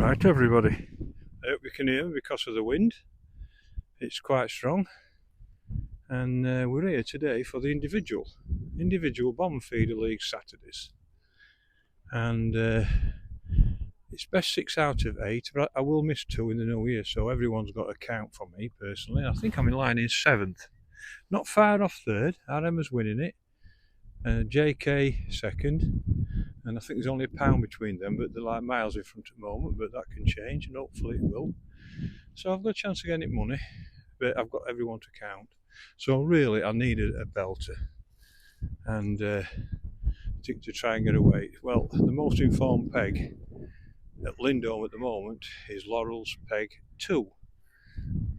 Right, everybody. I hope you can hear me because of the wind. It's quite strong, and we're here today for the individual bomb feeder league Saturdays, and it's best 6 out of 8, but I will miss 2 in the new year, so everyone's got a count for me personally. I think I'm in line in 7th, not far off 3rd. RM's winning it, JK 2nd, and I think there's only £1 between them, but they're like miles in front at the moment, but that can change, and hopefully it will. So I've got a chance of getting money, but I've got everyone to count. So really I needed a belter, and to try and get away. Well, the most informed peg at Lindholme at the moment is Laurel's peg 2.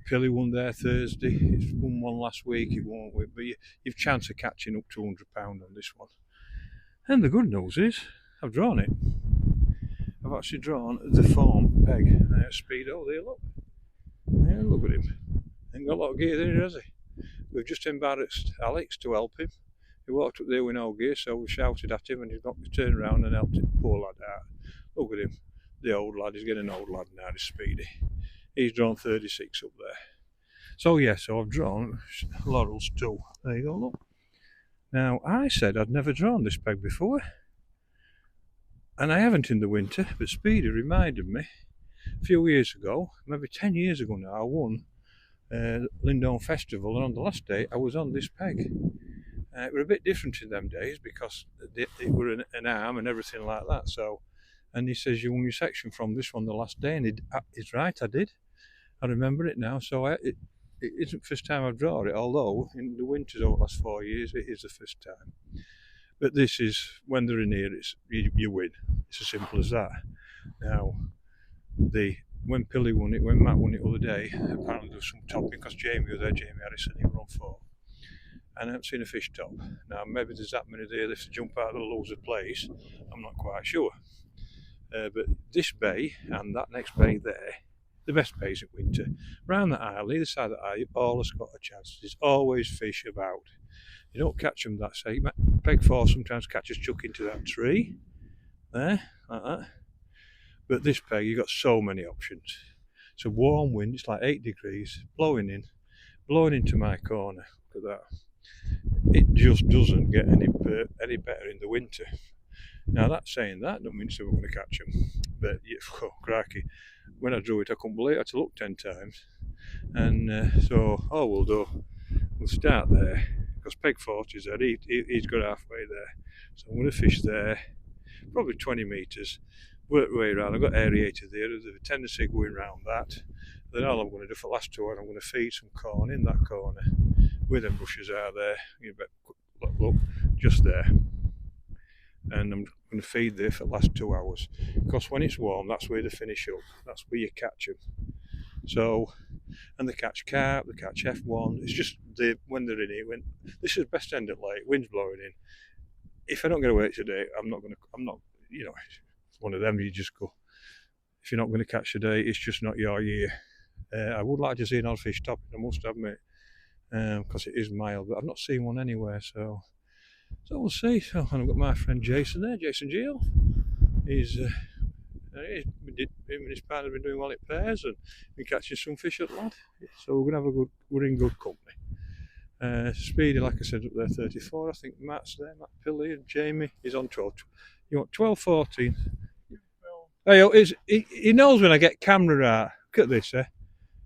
Pilly won there Thursday, it's won one last week, it won't win, but you've chance of catching up £200 on this one. And the good news is, I've drawn it. I've actually drawn the form peg. Speedo, there, look. Yeah, look at him. Ain't got a lot of gear there, has he? We've just embarrassed Alex to help him. He walked up there with no gear, so we shouted at him and he's got to turn around and helped it. Poor lad out. Look at him. The old lad, he's getting an old lad now, he's speedy. He's drawn 36 up there. So yeah, so I've drawn Laurel's 2. There you go, look. Now, I said I'd never drawn this peg before, and I haven't in the winter, but Speedy reminded me a few years ago, maybe 10 years ago now, I won Lindholme Festival, and on the last day I was on this peg. It were a bit different in them days because it were an arm and everything like that. So, and he says, you won your section from this one the last day, and he's right, I did. I remember it now, so it isn't the first time I've drawn it, although in the winters over the last 4 years it is the first time. But this is, when they're in here, you win. It's as simple as that. Now, when Pilly won it, when Matt won it the other day, apparently there was some topping because Jamie was there, Jamie Harrison, he were on 4. And I haven't seen a fish top. Now, maybe there's that many there that if they jump out of the loser place, I'm not quite sure. But this bay and that next bay there, the best bays in winter. Round that isle, either side of the isle, you've always got a chance. There's always fish about. You don't catch them that say. Peg 4 sometimes catches chuck into that tree. There, like that. But this peg, you've got so many options. It's a warm wind, it's like 8 degrees, blowing into my corner. Look at that. It just doesn't get any better in the winter. Now, that saying that, don't mean to say we're going to catch them. But, oh, crikey, when I drew it, I couldn't believe it. I had to look 10 times. And so, all we'll do, we'll start there, because peg 40 is there, he's got halfway there. So I'm going to fish there, probably 20 metres, work the way around. I've got aerator there, there's a tendency going round that. Then all I'm going to do for the last 2 hours, I'm going to feed some corn in that corner, where them bushes are there. You better look, just there. And I'm going to feed there for the last 2 hours, because when it's warm, that's where they finish up, that's where you catch them. So, and they catch carp, they catch F1. It's just when they're in here. When this is best end at lake, wind's blowing in. If I don't get away today, I'm not. You know, it's one of them. You just go. If you're not going to catch today, it's just not your year. I would like to see an odd fish topping, I must admit, because it is mild, but I've not seen one anywhere. So we'll see. So, and I've got my friend Jason there, Jason Geo. He's him and his partner have been doing well at pairs and been catching some fish at lad. So we're gonna have we're in good company. Speedy, like I said, up there 34. I think Matt's there, Matt Pilly, and Jamie is on 12. You want 12, 14? Hey, he knows when I get camera out. Look at this, eh?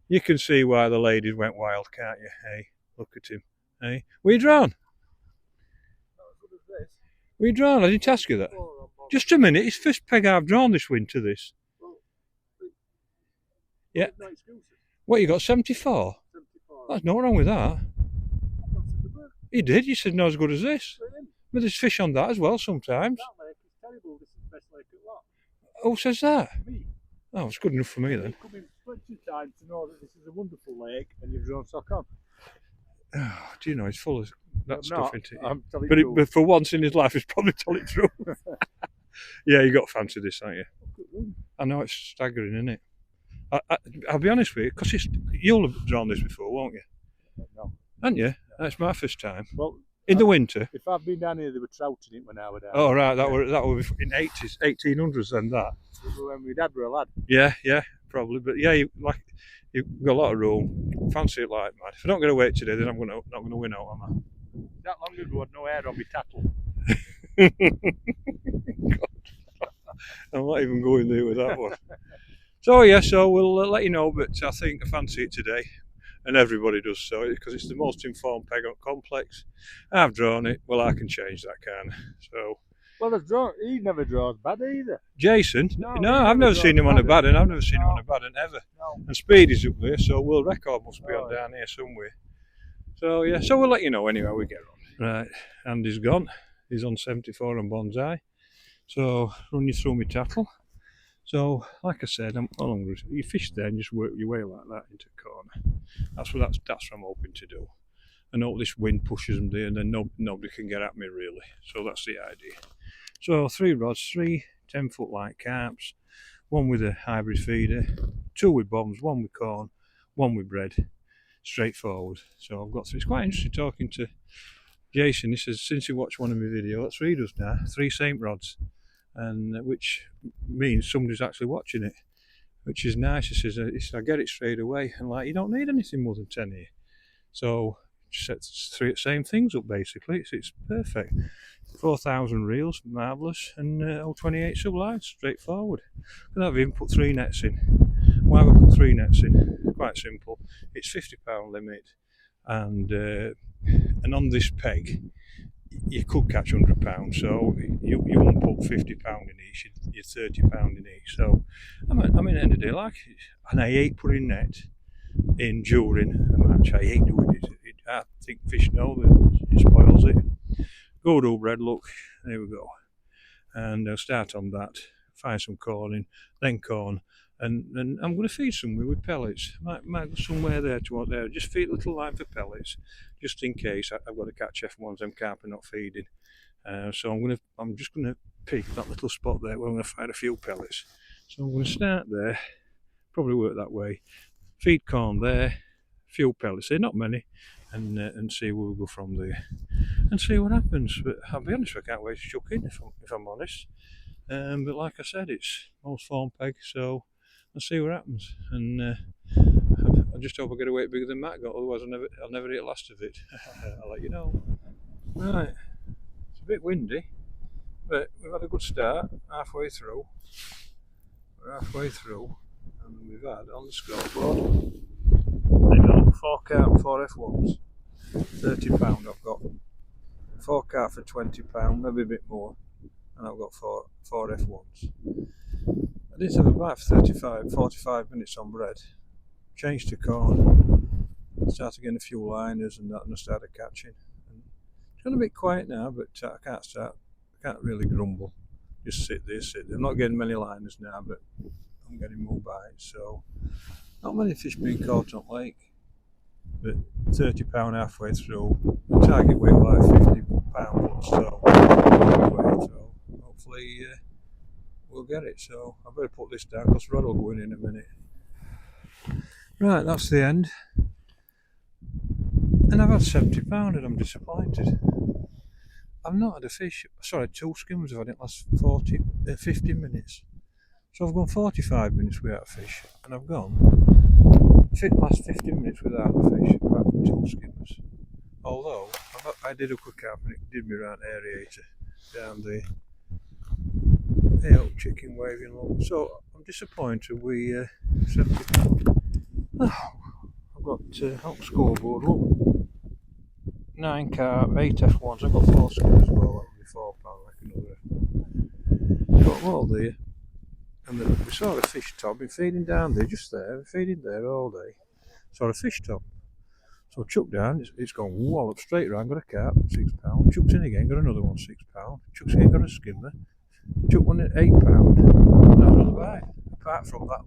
You can see why the ladies went wild, can't you? Hey, look at him. Hey, were you drawn? Were you drawn? I didn't ask you that. Just a minute, it's first peg I've drawn this winter, this. Yeah. What, you got 74? There's nothing wrong with that. He did, you said not as good as this. But there's fish on that as well sometimes. Who says that? Oh, it's good enough for me then. It's coming plenty of time to know that this is a wonderful lake and you've drawn sock on. Oh, do you know, it's full of that stuff, isn't it? But for once in his life, he's probably told it through. Yeah, you got fancy this, haven't you? I know, it's staggering, isn't it? I'll be honest with you, because you'll have drawn this before, won't you? No. Haven't you? That's my first time. Well, In the winter? If I've been down here, they were trouting it when I was down. Oh right, that Yeah. were in 80s, 1800s then that. When my dad were a lad. Yeah, probably. But yeah, you've got a lot of room. Fancy it like mad. If I don't get away today, then I'm not going to win out, am That long ago, I had no hair on my tattle. I? I'm not even going there with that one. So yeah, so we'll let you know, but I think I fancy it today, and everybody does so because it's the most informed peg on complex. I've drawn it. Well, I can change that, can I? So Well, he never draws bad either. Jason, No, no, he I've never never seen him on a draws bad, and I've never seen him on a bad, and ever. No. And Speedy's up there, so World Record must be on Oh, down here somewhere. So yeah, so we'll let you know anyway. We get on. Right, Andy's gone. He's on 74 on Bonsai. So run you through my tattle. So, like I said, you fish there and just work your way like that into a corner. That's what I'm hoping to do. And hope this wind pushes them there, and then nobody can get at me really. So that's the idea. So 3 rods, 3 10-foot light carps, 1 with a hybrid feeder, 2 with bombs, 1 with corn, 1 with bread. Straightforward. So I've got 3. It's quite interesting talking to Jason. He says since he watched one of my videos, that's what he does now. 3 same rods. And which means somebody's actually watching it, which is nice. He says, I get it straight away, and like you don't need anything more than 10 here. So set 3 same things up basically. It's perfect. 4,000 reels, marvellous, and 028 sublines, straightforward. And I've even put 3 nets in. Why have I put 3 nets in? Quite simple. It's £50 limit, and on this peg you could catch £100, so you won't put £50 in each, you're £30 in each. So I mean, end of the day, like, and I hate putting net in during a match. I hate doing it. I think fish know that it spoils it. Good old bread, look, there we go. And I'll start on that, find some corn in, then corn, and I'm going to feed somewhere with pellets. Might go somewhere there to out there, just feed a little line for pellets, just in case I've got to catch F1s, them carp are not feeding. So I'm just going to pick that little spot there where I'm going to find a few pellets. So I'm going to start there, probably work that way, feed corn there, few pellets there, not many, and see where we go from there, and see what happens. But I'll be honest, I can't wait to chuck in if I'm honest. But like I said, it's most form peg, so let's see what happens. And I just hope I get a weight bigger than Matt got, otherwise I'll never eat the last of it. I'll let you know. Right, it's a bit windy, but we've had a good start. Halfway through, and we've had on the scoreboard. 4 carp, 4 F1s, £30 I've got. 4 carp for £20, maybe a bit more, and I've got 4 F1s. I did have a bite for 45 minutes on bread. Changed to corn, started getting a few liners and that, and I started catching. And it's gone a bit quiet now, but I can't really grumble. Just sit there. I'm not getting many liners now, but I'm getting more bites. So not many fish being caught on lake, but £30 halfway through. The target weight like £50 or so. So hopefully we'll get it. So I better put this down because Rod will go in a minute. Right, that's the end. And I've had £70 and I'm disappointed. I've not had a fish. Sorry, 2 skimmers I've had it last 50 minutes. So I've gone 45 minutes without a fish, and I've gone last 50 minutes without a fish, apart from 2 skimmers. Although I did a quick up and it did me around aerator down there. Hey, chicken waving look. So I'm disappointed with £70. Oh, I've got out scoreboard. Look, 9 carp, 8 F1s. I've got 4 skimmers as well. That'll be £4 like another F1. Got them all there. And we saw a fish top, been feeding down there, just there, feeding there all day. Saw a fish top. So chucked down, it's gone wallop straight round, got a carp, £6. Chucked in again, got another one, £6. Chucked in, got a skimmer. Chucked one at £8. And I was on the bite. Apart from that,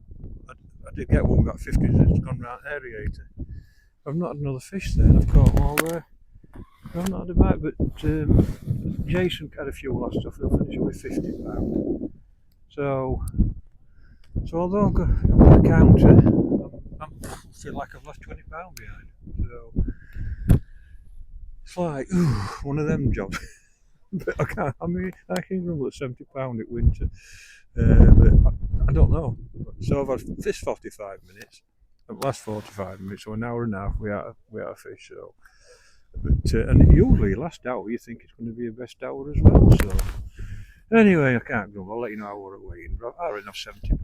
I did get one, got 50, it's gone round aerator. I've not had another fish there, and I've caught them all there. I've not had a bite, but Jason had a few last stuff, they'll finish it with £50. So although I've got a counter, I feel like I've left £20 behind. So It's like, ooh, one of them jobs. But I can't. I mean, I can grumble at £70 at winter. But I don't know. So I've had this 45 minutes. The last 45 minutes, or an hour and a half, we are fish. So, but and usually last hour you think it's going to be a best hour as well. So anyway, I can't grumble. I'll let you know how we're waiting. But I reckon £70.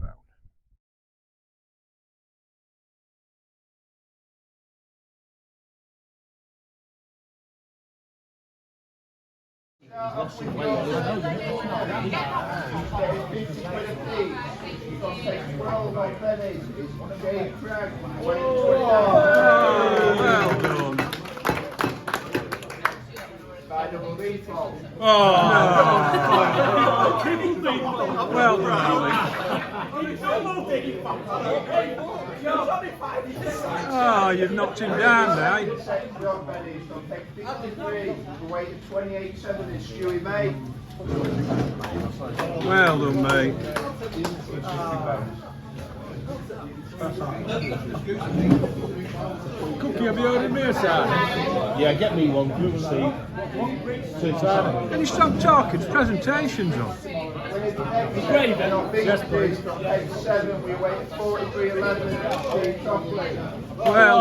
Well done. Well done, oh, you've knocked him down now. Well done, mate. Cookie, have you heard of me, sir? Yeah, get me one. Good see. Can you stop talking? It's presentations on. Great, yes, please. Well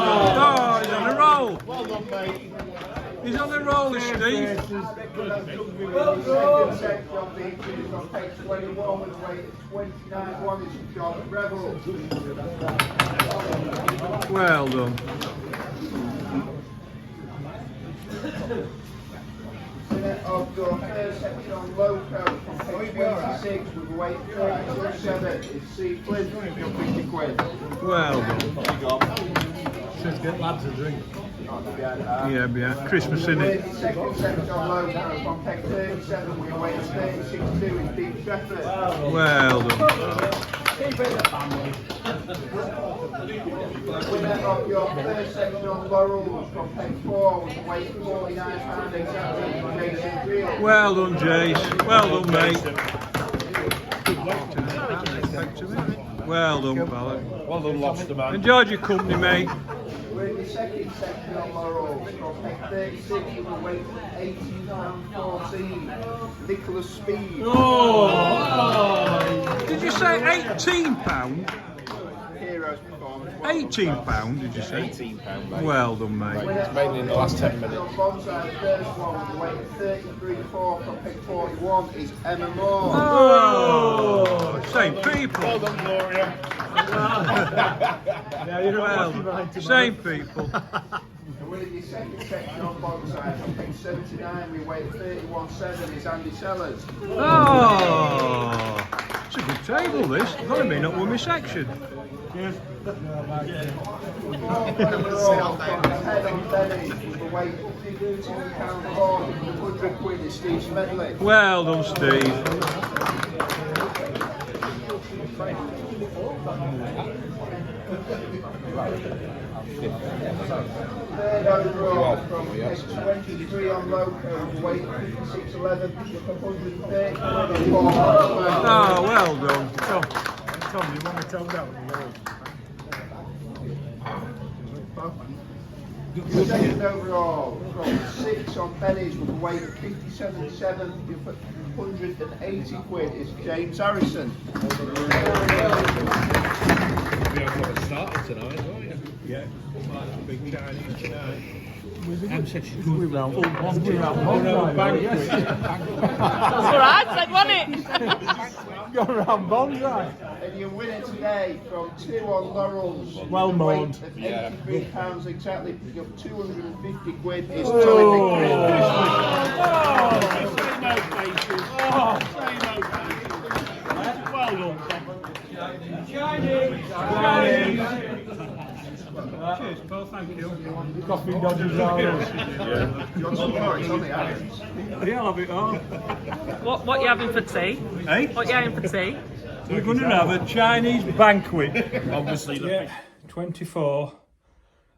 done. Oh, he's on a roll. Well done, mate. He's on the roll, is Steve. Well done. Of your first section on loco from page 26 with a weight 32.7 is C. Flint, your 50 quid. Well done. Let's get lads a drink. Yeah. Christmas in it. Second section on loco from page 37 with a weight 36.2 is Deep Shepherd. Well done. Winner of your first section on laurels from page 4 with a weight £49 exactly, Jason Green. Well done, Jace. Well done, mate. Well done, fella. Well done, lobster man. Enjoyed your company, mate. We're in the second section on laurels from page 36 with a weight £18.14, Nicholas Speed. Did you say £18? Heroes performance. £18, did you say? £18, mate. Well done, mate. It's mainly in the last 10 minutes. Bonsai, the first one, the weight of 33.4 from pick 41 is Emma Moore. Oh, same people. Well done, Gloria. Yeah, you're well, same people. And winning your second section on Bonsai from pick 79, we weight 31.7 is Andy Sellers. Oh, it's a good table, this. I've got to be not with my section. Overall, from the head on Benny, with a weight of £52.40, 100 quid is Steve Smedley. Well done, Steve. Third overall from page 23 on loco, with a weight of 56.11, 130 quid. Oh, well done. Tom, you want me to tell that one? Second overall from 6 on pennies with a weight of 57.7, you put 180 quid is James Harrison. We have got it started tonight, won't you? Yeah. Big Chinese tonight. We're round That's alright, said, wasn't it? Go around bonsai. And your winner today from 2 on laurels. Well with a weight mowed. of £83 exactly. You have 250 quid is Tommy Cheers, Paul, thank you. Coffee dodgers are Yeah. You want some more? It's on the irons. Yeah, I'll have it all. What you having for tea? Hey? What you having for tea? We're going to have a Chinese banquet. obviously the Yeah, 24,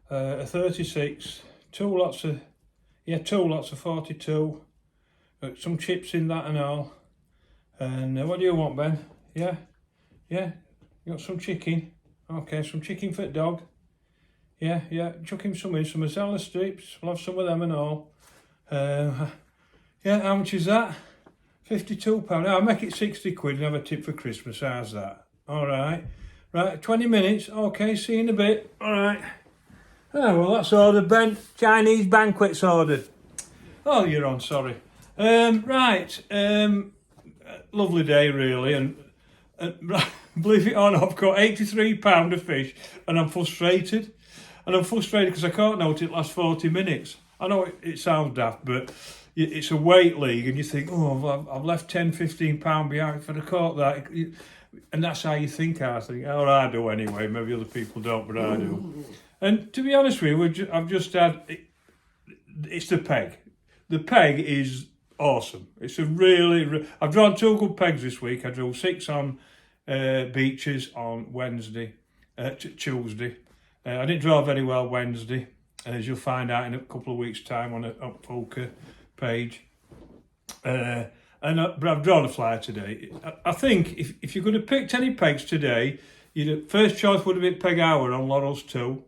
a 36, two lots of 42, some chips in that and all. And what do you want, Ben? Yeah? You got some chicken? Okay, some chicken for the dog. Yeah, chuck him some in, some mozzarella strips, we'll have some of them and all. Yeah, how much is that? £52. I'll make it 60 quid and have a tip for Christmas. How's that? All right. Right, 20 minutes. Okay, see you in a bit. All right. Oh, well, that's ordered, Chinese banquets ordered. Oh, you're on, sorry. Right. Lovely day, really. And believe it or not, I've got £83 of fish and I'm frustrated. And I'm frustrated because I can't know it lasts 40 minutes. I know it sounds daft, but it's a weight league and you think, oh, I've left £10-15 behind if I'd have caught that. And that's how you think, I think. Oh, I do anyway. Maybe other people don't, but I do. And to be honest with you, I've just had... It's the peg. The peg is awesome. It's a really... I've drawn 2 good pegs this week. I drew 6 on beaches on Wednesday, Tuesday. I didn't draw very well Wednesday, as you'll find out in a couple of weeks' time on a poker page. But I've drawn a flyer today. I think if you're going to pick any pegs today, first choice would have been peg hour on Laurel's 2.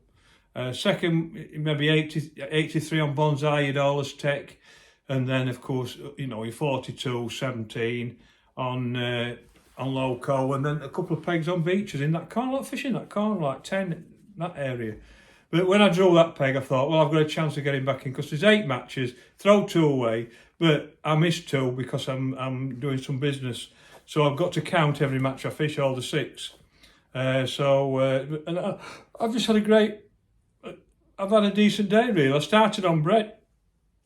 Second, maybe 83 on Bonsai, you'd always take. And then, of course, your 42, 17 on Loco. And then a couple of pegs on beaches in that corner, like fishing that corner, like 10, that area. But when I drew that peg, I thought, well, I've got a chance of getting back in because there's 8 matches, throw 2 away. But I missed 2 because I'm doing some business. So I've got to count every match I fish, all the 6. And I've just had I've had a decent day, really. I started on bread.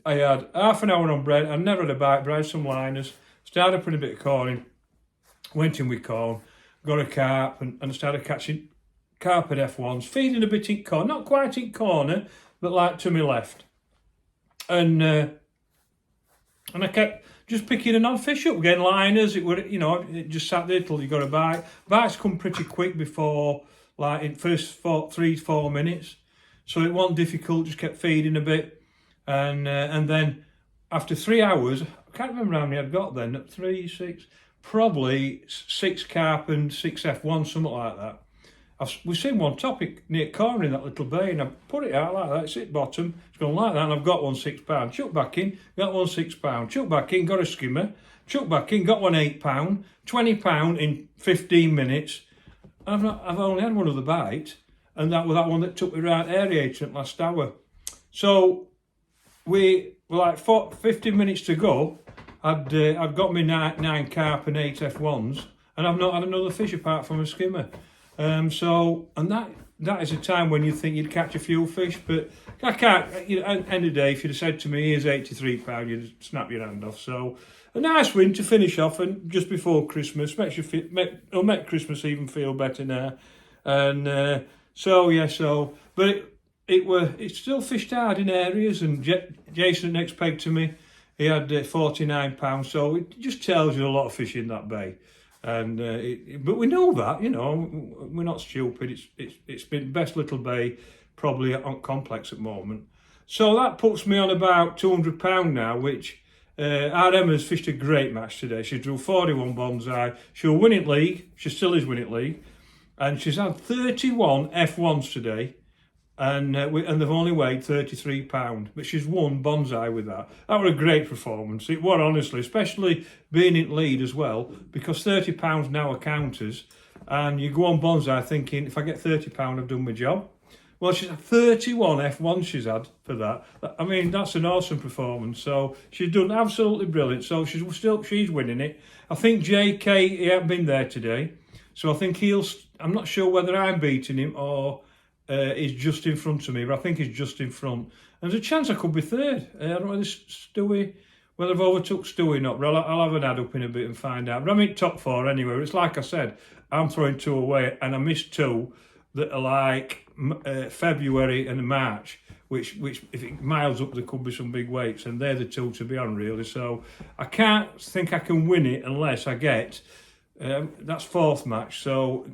I had half an hour on bread. I never had a bite, but I had some liners. Started putting a bit of corn in. Went in with corn. Got a carp and started catching carp at F1s. Feeding a bit in corner. Not quite in corner, but like to my left. And I kept just picking an odd fish up, getting liners. It just sat there till you got a bite. Bites come pretty quick before, like in first 3-4 minutes. So it wasn't difficult, just kept feeding a bit. And then after 3 hours, I can't remember how many I'd got then, 3, 6, probably 6 carp and 6 F1, something like that. We've seen one topic near corner in that little bay and I put it out like that, it's at bottom, it's gone like that and I've got one £6. Chuck back in, got one £6. Chuck back in, got a skimmer. Chuck back in, got one £8. £20 in 15 minutes. I've only had one other bite. And that was that one that took me right aerating last hour. So we were like 15 minutes to go. I'd got me 9 carp and 8 F1s, and I've not had another fish apart from a skimmer. And that is a time when you think you'd catch a few fish, but I can't. At the end of the day, if you'd have said to me, "Here's £83," you'd snap your hand off. So a nice win to finish off, and just before Christmas it'll make Christmas even feel better now. And but it still fished hard in areas, and Jason next peg to me, he had £49, so it just tells you a lot of fish in that bay. And but we know that, we're not stupid. It's been best little bay probably on complex at the moment. So that puts me on about £200 now, which our Emma's fished a great match today. She drew 41 Bonsai. She was winning league. She still is winning league. And she's had 31 F1s today, and they've only weighed £33. But she's won Bonsai with that. That was a great performance. It was, honestly, especially being in lead as well, because £30 now are counters, and you go on Bonsai thinking, if I get £30, I've done my job. Well, she's had 31 F1s she's had for that. I mean, that's an awesome performance. So she's done absolutely brilliant. So she's winning it. I think JK, he hasn't been there today. So I think I'm not sure whether I'm beating him or he's just in front of me, but I think he's just in front. And there's a chance I could be third. I don't know whether I've overtook Stewie or not, but I'll have an add up in a bit and find out. But I'm in top 4 anyway. It's like I said, I'm throwing 2 away and I missed 2 that are like February and March, which if it miles up, there could be some big weights, and they're the 2 to be on, really. So I can't think I can win it unless I get... that's 4th match, so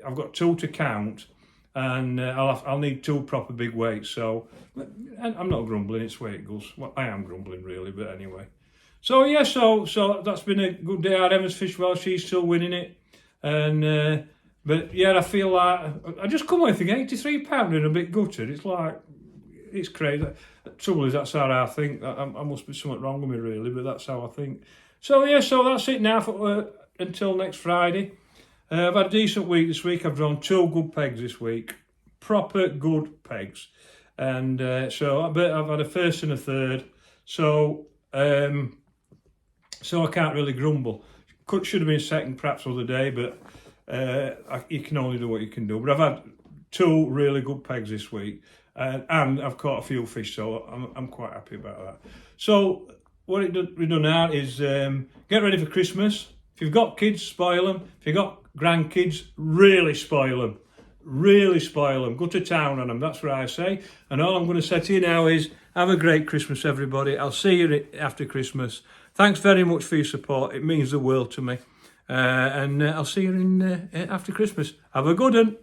I've got 2 to count, and I'll need 2 proper big weights. So I'm not grumbling, it's where it goes. Well, I am grumbling really, but anyway. So yeah, so that's been a good day. Our Emma's fished well, she's still winning it, and but yeah, I feel like I just come away thinking £83 and a bit gutted. It's like it's crazy. The trouble is, that's how I think. I must be something wrong with me, really, but that's how I think. So yeah, so that's it now for until next Friday. I've had a decent week this week. I've drawn 2 good pegs this week, proper good pegs, and so I've had a first and a third. So so I can't really grumble. Should have been second perhaps other day, but you can only do what you can do. But I've had 2 really good pegs this week, and I've caught a few fish, so I'm quite happy about that. So what we've done now is get ready for Christmas. If you've got kids, spoil them. If you've got grandkids, really spoil them. Really spoil them. Go to town on them, that's what I say. And all I'm going to say to you now is, have a great Christmas, everybody. I'll see you after Christmas. Thanks very much for your support. It means the world to me. And I'll see you after Christmas. Have a good one.